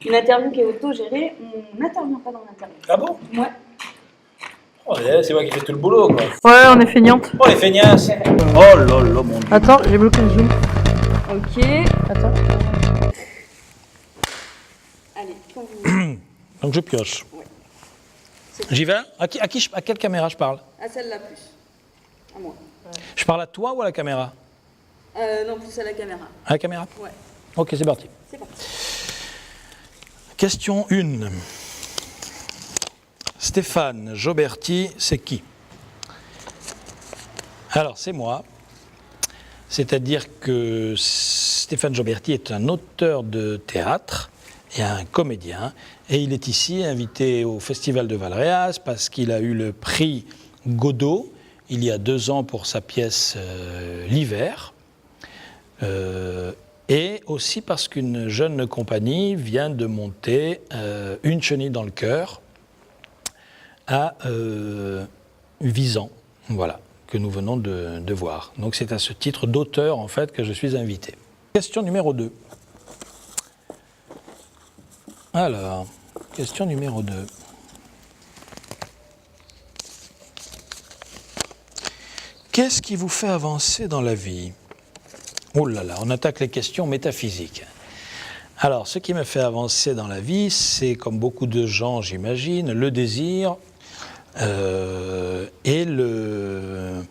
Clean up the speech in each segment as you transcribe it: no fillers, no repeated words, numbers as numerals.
Une interview qui est auto-gérée, on n'intervient pas dans l'interview. Ah bon? Ouais. Oh, c'est moi qui fais tout le boulot, quoi. Ouais, on est feignante. Oh, les feignasses. Oh là là, mon Dieu. Attends, j'ai bloqué le zoom. Ok. Attends. Allez, quand vous... Donc je pioche. Ouais. J'y vais? À quelle caméra je parle? À celle-là plus. À moi. Je parle à toi ou à la caméra? Non, plus à la caméra. À la caméra? Ouais. Ok, c'est parti. C'est parti. Question 1. Stéphane Joberti, c'est qui? Alors, c'est moi. C'est-à-dire que Stéphane Joberti est un auteur de théâtre et un comédien. Et il est ici invité au Festival de Valréas parce qu'il a eu le prix Godot il y a 2 ans pour sa pièce L'hiver. Et aussi parce qu'une jeune compagnie vient de monter Une chenille dans le cœur à Visan, voilà, que nous venons de voir. Donc c'est à ce titre d'auteur, en fait, que je suis invité. Question numéro 2. Alors, question numéro 2. Qu'est-ce qui vous fait avancer dans la vie? Oh là là, on attaque les questions métaphysiques. Alors, ce qui me fait avancer dans la vie, c'est, comme beaucoup de gens, j'imagine, le désir et le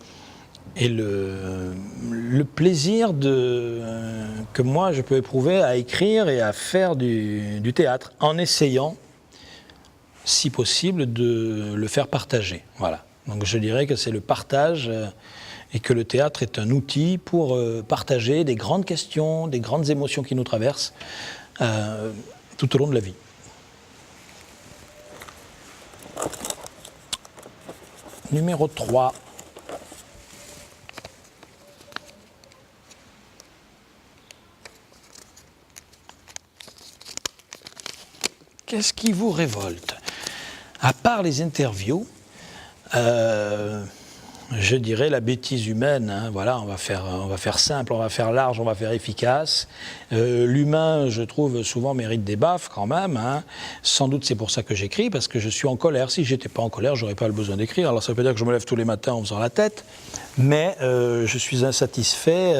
plaisir que moi, je peux éprouver à écrire et à faire du théâtre, en essayant, si possible, de le faire partager. Voilà. Donc, je dirais que c'est le partage... et que le théâtre est un outil pour partager des grandes questions, des grandes émotions qui nous traversent tout au long de la vie. Numéro 3. Qu'est-ce qui vous révolte? À part les interviews, je dirais la bêtise humaine, hein, voilà, on va faire simple, on va faire large, on va faire efficace. L'humain, je trouve, souvent mérite des baffes quand même. Hein. Sans doute c'est pour ça que j'écris, parce que je suis en colère. Si j'étais pas en colère, j'aurais pas le besoin d'écrire. Alors ça veut pas dire que je me lève tous les matins en faisant la tête, mais je suis insatisfait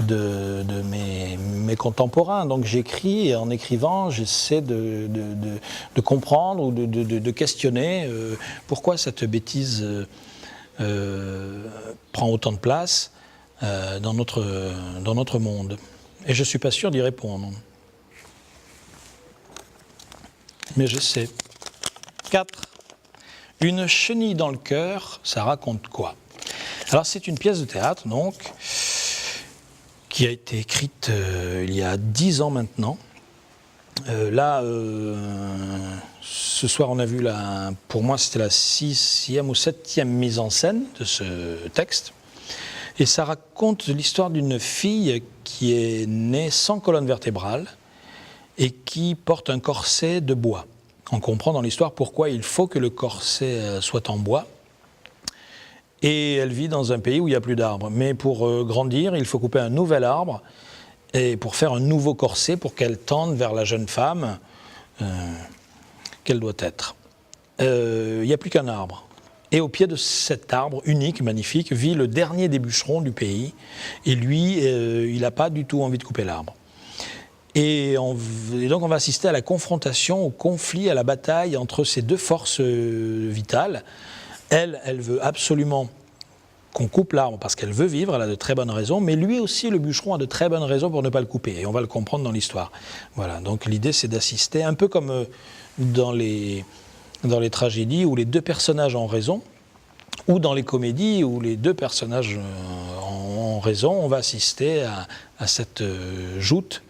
de mes contemporains. Donc j'écris, et en écrivant, j'essaie de comprendre ou de questionner pourquoi cette bêtise... prend autant de place dans notre monde. Et je ne suis pas sûr d'y répondre. Mais je sais. 4. Une chenille dans le cœur, ça raconte quoi? Alors c'est une pièce de théâtre, donc, qui a été écrite il y a 10 ans maintenant. Ce soir, on a vu, pour moi, c'était la 6e ou 7e mise en scène de ce texte. Et ça raconte l'histoire d'une fille qui est née sans colonne vertébrale et qui porte un corset de bois. On comprend dans l'histoire pourquoi il faut que le corset soit en bois. Et elle vit dans un pays où il n'y a plus d'arbres. Mais pour grandir, il faut couper un nouvel arbre et pour faire un nouveau corset pour qu'elle tende vers la jeune femme qu'elle doit être. Il n'y a plus qu'un arbre. Et au pied de cet arbre unique, magnifique, vit le dernier des bûcherons du pays. Et lui, il n'a pas du tout envie de couper l'arbre. Et donc on va assister à la confrontation, au conflit, à la bataille entre ces deux forces vitales. Elle veut absolument qu'on coupe l'arbre parce qu'elle veut vivre, elle a de très bonnes raisons, mais lui aussi, le bûcheron, a de très bonnes raisons pour ne pas le couper, et on va le comprendre dans l'histoire. Voilà, donc l'idée, c'est d'assister, un peu comme dans les tragédies où les deux personnages ont raison, ou dans les comédies où les deux personnages ont raison, on va assister à cette joute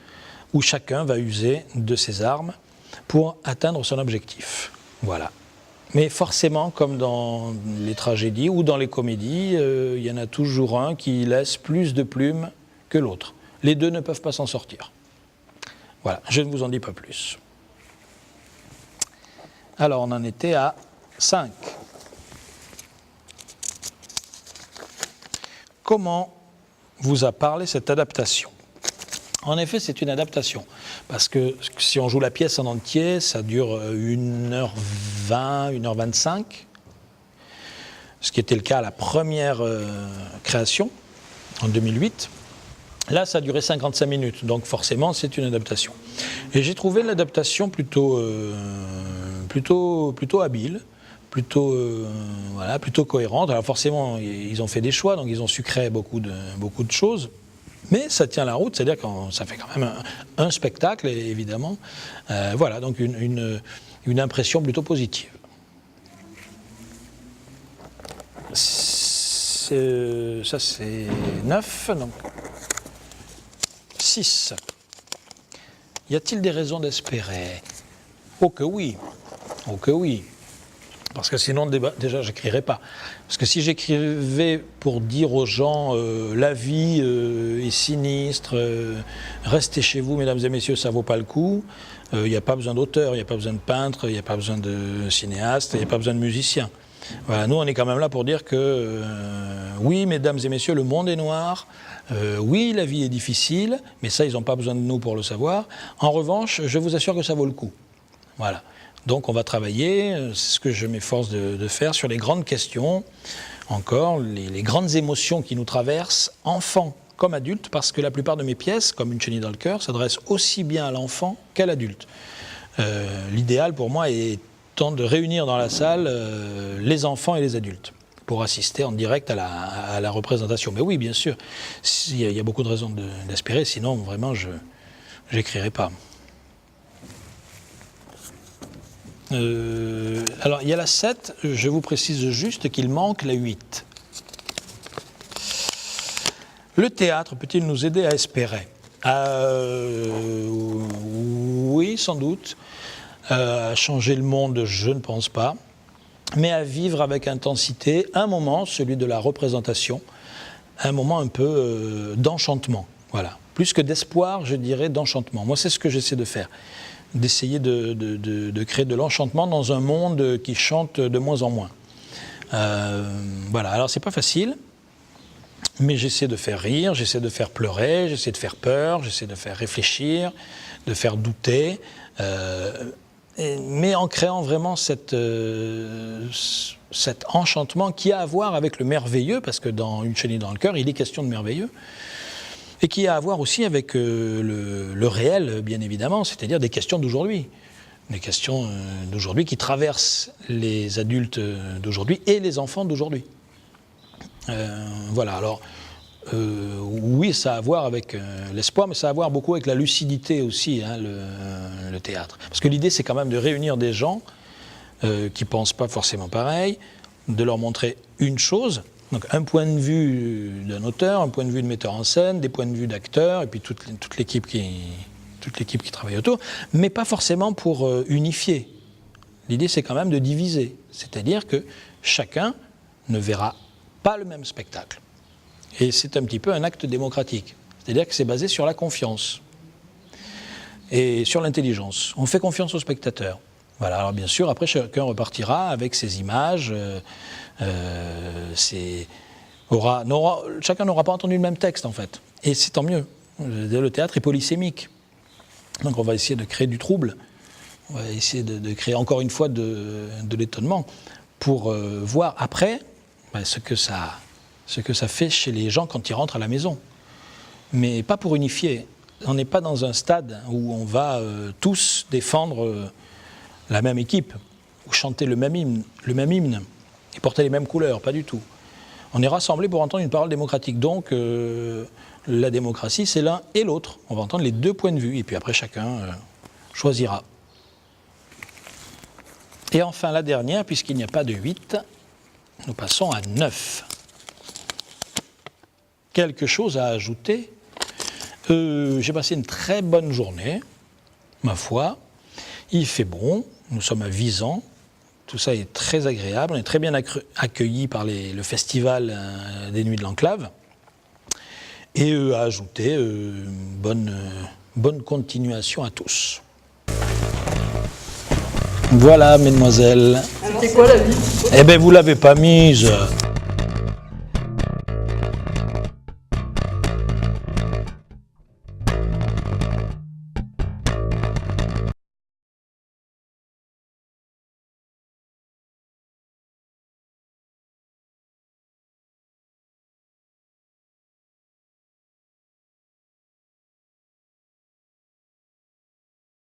où chacun va user de ses armes pour atteindre son objectif. Voilà. Mais forcément, comme dans les tragédies ou dans les comédies, il y en a toujours un qui laisse plus de plumes que l'autre. Les deux ne peuvent pas s'en sortir. Voilà, je ne vous en dis pas plus. Alors, on en était à 5. Comment vous a parlé cette adaptation? En effet, c'est une adaptation. Parce que si on joue la pièce en entier, ça dure 1h20, 1h25. Ce qui était le cas à la première création, en 2008. Là, ça a duré 55 minutes, donc forcément, c'est une adaptation. Et j'ai trouvé l'adaptation plutôt habile, plutôt cohérente. Alors forcément, ils ont fait des choix, donc ils ont sucré beaucoup de choses. Mais ça tient la route, c'est-à-dire que ça fait quand même un spectacle, évidemment. Voilà, donc une impression plutôt positive. Ça, c'est 9, donc 6. Y a-t-il des raisons d'espérer? Oh que oui, oh que oui. Parce que sinon, déjà, je n'écrirais pas. Parce que si j'écrivais pour dire aux gens la vie est sinistre, restez chez vous, mesdames et messieurs, ça ne vaut pas le coup, il n'y a pas besoin d'auteur, il n'y a pas besoin de peintre, il n'y a pas besoin de cinéaste, il n'y a pas besoin de musicien. Voilà, nous, on est quand même là pour dire que oui, mesdames et messieurs, le monde est noir, oui, la vie est difficile, mais ça, ils n'ont pas besoin de nous pour le savoir. En revanche, je vous assure que ça vaut le coup. Voilà. Donc on va travailler, c'est ce que je m'efforce de faire, sur les grandes questions, encore, les grandes émotions qui nous traversent, enfants comme adultes, parce que la plupart de mes pièces, comme Une chenille dans le cœur, s'adressent aussi bien à l'enfant qu'à l'adulte. L'idéal pour moi étant de réunir dans la salle les enfants et les adultes, pour assister en direct à la représentation. Mais oui, bien sûr, il y a beaucoup de raisons d'espérer, sinon vraiment je n'écrirai pas. Alors, il y a la 7, je vous précise juste qu'il manque la 8. Le théâtre peut-il nous aider à espérer? Oui, sans doute. À changer le monde, je ne pense pas. Mais à vivre avec intensité un moment, celui de la représentation, un moment un peu d'enchantement. Voilà. Plus que d'espoir, je dirais d'enchantement. Moi, c'est ce que j'essaie de faire. D'essayer de créer de l'enchantement dans un monde qui chante de moins en moins. Voilà, alors c'est pas facile, mais j'essaie de faire rire, j'essaie de faire pleurer, j'essaie de faire peur, j'essaie de faire réfléchir, de faire douter, mais en créant vraiment cet enchantement qui a à voir avec le merveilleux, parce que dans Une chenille dans le cœur, il est question de merveilleux, et qui a à voir aussi avec le réel, bien évidemment, c'est-à-dire des questions d'aujourd'hui. Des questions d'aujourd'hui qui traversent les adultes d'aujourd'hui et les enfants d'aujourd'hui. Voilà, alors, oui, ça a à voir avec l'espoir, mais ça a à voir beaucoup avec la lucidité aussi, hein, le théâtre. Parce que l'idée, c'est quand même de réunir des gens qui ne pensent pas forcément pareil, de leur montrer une chose. Donc un point de vue d'un auteur, un point de vue de metteur en scène, des points de vue d'acteurs, et puis toute l'équipe qui travaille autour, mais pas forcément pour unifier. L'idée, c'est quand même de diviser, c'est-à-dire que chacun ne verra pas le même spectacle. Et c'est un petit peu un acte démocratique, c'est-à-dire que c'est basé sur la confiance et sur l'intelligence. On fait confiance au spectateur. Voilà, alors bien sûr, après, chacun repartira avec ses images. Chacun n'aura pas entendu le même texte, en fait. Et c'est tant mieux. Le théâtre est polysémique. Donc on va essayer de créer du trouble. On va essayer de créer encore une fois de l'étonnement pour voir après ce que ça fait chez les gens quand ils rentrent à la maison. Mais pas pour unifier. On n'est pas dans un stade où on va tous défendre la même équipe, ou chanter le même hymne, et porter les mêmes couleurs, pas du tout. On est rassemblés pour entendre une parole démocratique. Donc, la démocratie, c'est l'un et l'autre. On va entendre les deux points de vue, et puis après, chacun choisira. Et enfin, la dernière, puisqu'il n'y a pas de 8, nous passons à 9. Quelque chose à ajouter. J'ai passé une très bonne journée, ma foi. Il fait bon, nous sommes à Visan. Tout ça est très agréable. On est très bien accueillis par le festival des Nuits de l'Enclave. Et à ajouter, bonne continuation à tous. Voilà, mesdemoiselles. C'était quoi la vie? Eh bien, vous ne l'avez pas mise.